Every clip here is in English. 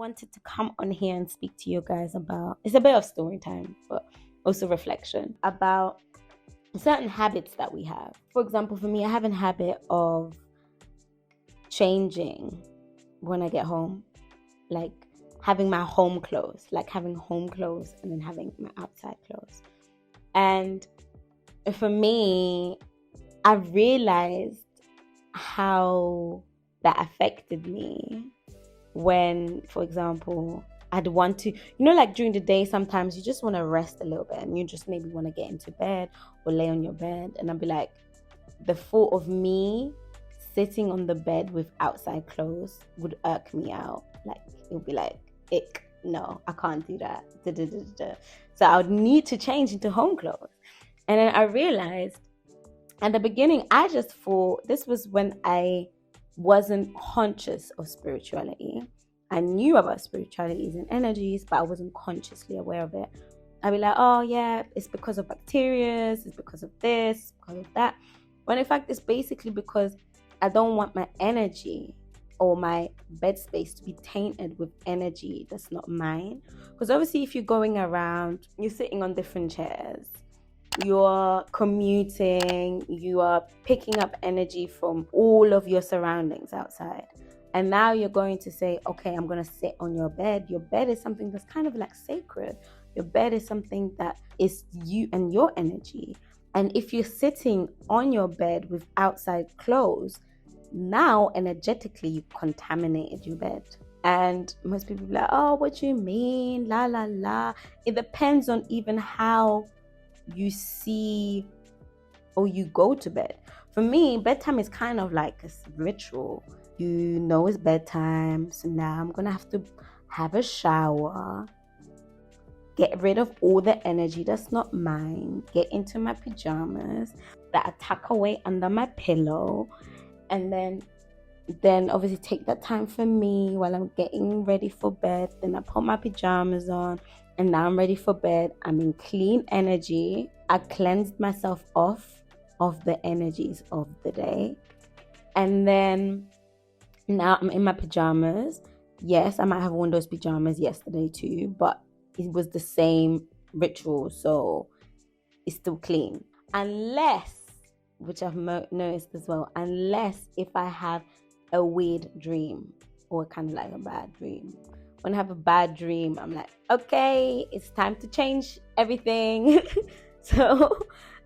wanted to come on here and speak to you guys about, it's a bit of story time, but also reflection about certain habits that we have. For example, for me, I have a habit of changing when I get home, like having my home clothes, like having home clothes and then having my outside clothes. And for me, I realized how that affected me when, for example, I'd want to, like during the day, sometimes you just want to rest a little bit and you just maybe want to get into bed or lay on your bed. And I'd be like, the thought of me sitting on the bed with outside clothes would irk me out. Like, it would be like, ick, no, I can't do that. So I would need to change into home clothes. And then I realized at the beginning, I just thought this was when I wasn't conscious of spirituality. I knew about spiritualities and energies, but I wasn't consciously aware of it. I'd be like, oh yeah, it's because of bacteria, it's because of this, because of that. When in fact, it's basically because I don't want my energy or my bed space to be tainted with energy that's not mine. Because obviously, if you're going around, you're sitting on different chairs, you're commuting, you are picking up energy from all of your surroundings outside. And now you're going to say, okay, I'm going to sit on your bed. Your bed is something that's kind of like sacred. Your bed is something that is you and your energy. And if you're sitting on your bed with outside clothes, now energetically you contaminated your bed. And most people be like, oh, what do you mean? La, la, la. It depends on even how you see or you go to bed. For me, bedtime is kind of like a ritual. You know it's bedtime, so now I'm gonna have to have a shower, get rid of all the energy that's not mine, get into my pajamas that I tuck away under my pillow, and then obviously take that time for me while I'm getting ready for bed. Then I put my pajamas on and now I'm ready for bed. I'm in clean energy. I cleansed myself off of the energies of the day. And then now I'm in my pajamas. Yes, I might have worn those pajamas yesterday too, but it was the same ritual, so it's still clean. Unless, which I've noticed as well, unless if I have a weird dream or kind of like a bad dream. When I have a bad dream, I'm like, okay, it's time to change everything. So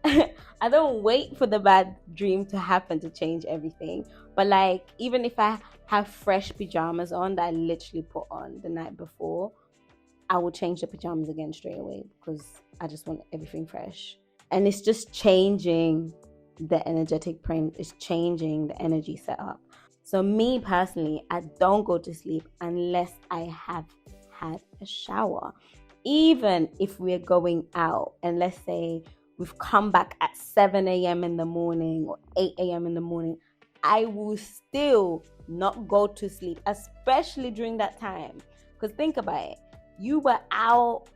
I don't wait for the bad dream to happen to change everything. But like, even if I have fresh pajamas on that I literally put on the night before, I will change the pajamas again straight away because I just want everything fresh. And it's just changing the energetic print, it's changing the energy setup. So me personally, I don't go to sleep unless I have had a shower. Even if we're going out and let's say we've come back at 7 a.m. in the morning or 8 a.m. in the morning, I will still not go to sleep, especially during that time. Because think about it. You were out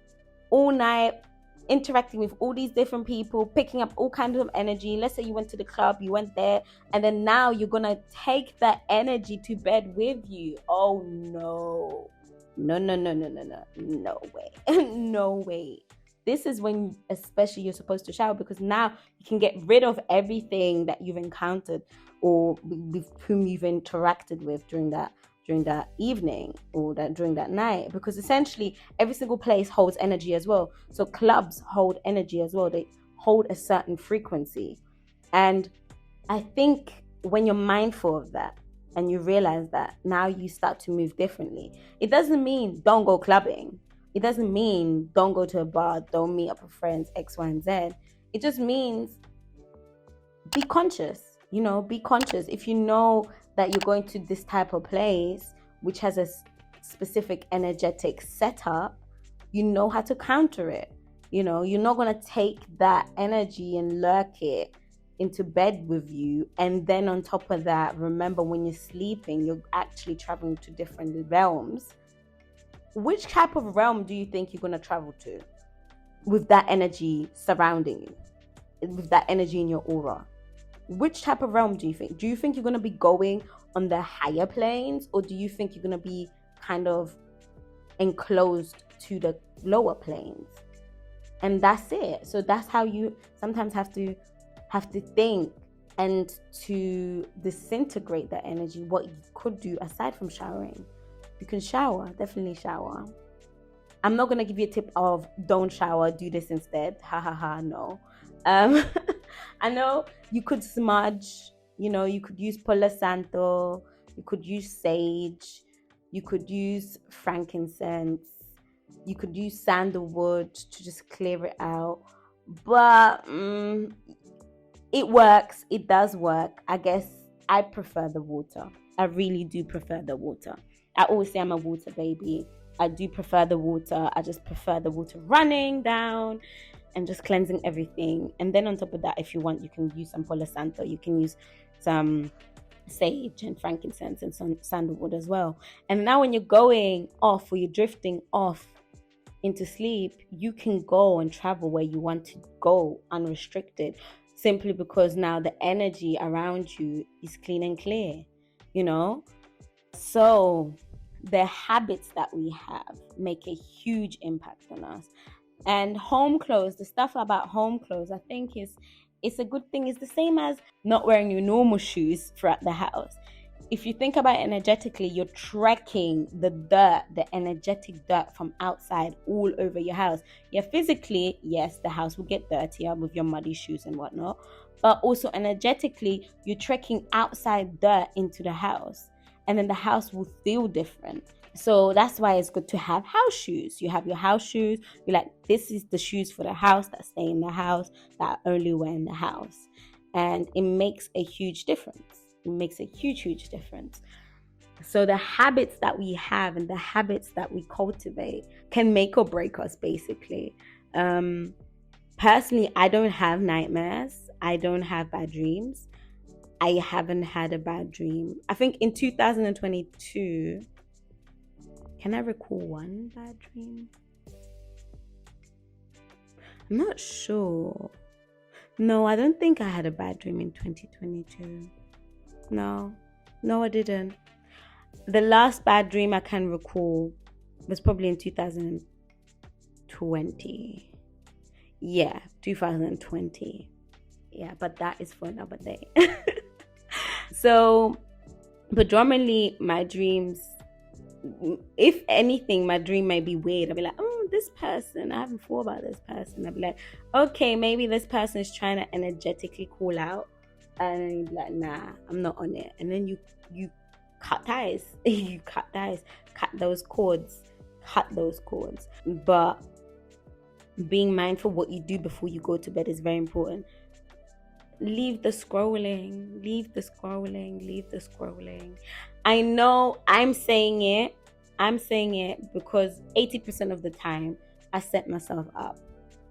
all night, interacting with all these different people, picking up all kinds of energy. Let's say you went to the club, you went there, and then now you're going to take that energy to bed with you. Oh, no. No way. No way. This is when especially you're supposed to shower because now you can get rid of everything that you've encountered or with whom you've interacted with during that evening or during that night, because essentially every single place holds energy as well. So clubs hold energy as well. They hold a certain frequency. And I think when you're mindful of that and you realize that, now you start to move differently. It doesn't mean don't go clubbing. It doesn't mean don't go to a bar, don't meet up with friends, X, Y, and Z. It just means be conscious. Be conscious. If you know that you're going to this type of place, which has a specific energetic setup, you know how to counter it. You're not going to take that energy and lurk it into bed with you. And then on top of that, remember when you're sleeping, you're actually traveling to different realms. Which type of realm do you think you're going to travel to with that energy surrounding you, with that energy in your aura? Which type of realm do you think? Do you think you're going to be going on the higher planes, or do you think you're going to be kind of enclosed to the lower planes. And that's it. So that's how you sometimes have to think and to disintegrate that energy. What you could do aside from showering, you can shower, definitely shower. I'm not gonna give you a tip of don't shower, do this instead. Ha ha ha, no. I know you could smudge, you could use Palo Santo, you could use sage, you could use frankincense, you could use sandalwood to just clear it out. But it works, it does work. I guess I prefer the water. I really do prefer the water. I always say I'm a water baby. I do prefer the water. I just prefer the water running down and just cleansing everything. And then on top of that, if you want, you can use some Palo Santo. You can use some sage and frankincense and some sandalwood as well. And now when you're going off or you're drifting off into sleep, you can go and travel where you want to go unrestricted, simply because now the energy around you is clean and clear, So the habits that we have make a huge impact on us. And home clothes, the stuff about home clothes, I think it's a good thing. It's the same as not wearing your normal shoes throughout the house. If you think about it energetically, you're trekking the dirt, the energetic dirt from outside all over your house. Yeah, physically, yes, the house will get dirtier with your muddy shoes and whatnot. But also energetically, you're trekking outside dirt into the house. And then the house will feel different. So that's why it's good to have house shoes. You have your house shoes. You're like, this is the shoes for the house that stay in the house, that I only wear in the house. And it makes a huge difference. It makes a huge, huge difference. So the habits that we have and the habits that we cultivate can make or break us, basically. Personally, I don't have nightmares. I don't have bad dreams. I haven't had a bad dream. I think in 2022, can I recall one bad dream? I'm not sure. No, I don't think I had a bad dream in 2022. No, I didn't. The last bad dream I can recall was probably in 2020. Yeah, 2020. Yeah, but that is for another day. So, predominantly my dreams, if anything, my dream might be weird. I'll be like, oh, this person, I haven't thought about this person. I'll be like, okay, maybe this person is trying to energetically call out. And then you'd be like, nah, I'm not on it. And then you cut ties. You cut those cords. But being mindful what you do before you go to bed is very important. Leave the scrolling. I know I'm saying it because 80% of the time I set myself up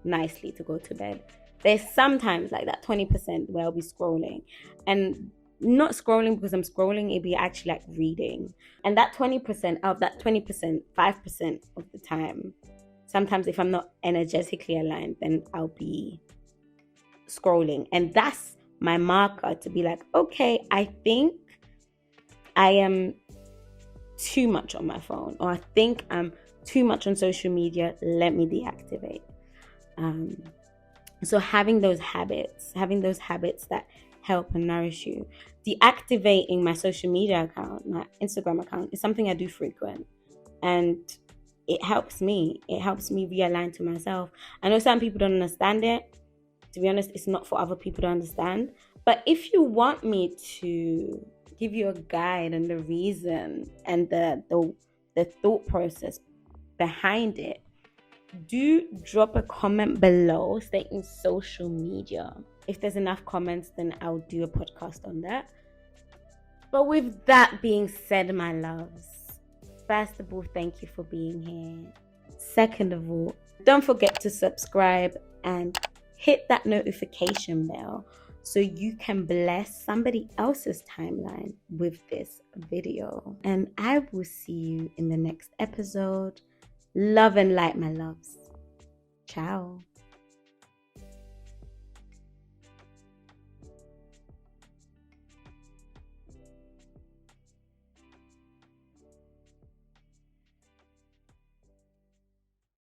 nicely to go to bed. There's sometimes like that 20% where I'll be scrolling, and not scrolling because I'm scrolling, it'd be actually like reading. And that 20%, out of that 20%, 5% of the time, sometimes if I'm not energetically aligned, then I'll be scrolling. And that's my marker to be like, okay, I think I am too much on my phone, or I think I'm too much on social media. Let me deactivate. So having those habits that help and nourish you. Deactivating my social media account, my Instagram account, is something I do frequent. And it helps me. It helps me realign to myself. I know some people don't understand it. To be honest, it's not for other people to understand. But if you want me to give you a guide and the reason and the thought process behind it, do drop a comment below stating social media. If there's enough comments, then I'll do a podcast on that. But with that being said, my loves, first of all, thank you for being here. Second of all, don't forget to subscribe and hit that notification bell so you can bless somebody else's timeline with this video. And I will see you in the next episode. Love and light, my loves. Ciao.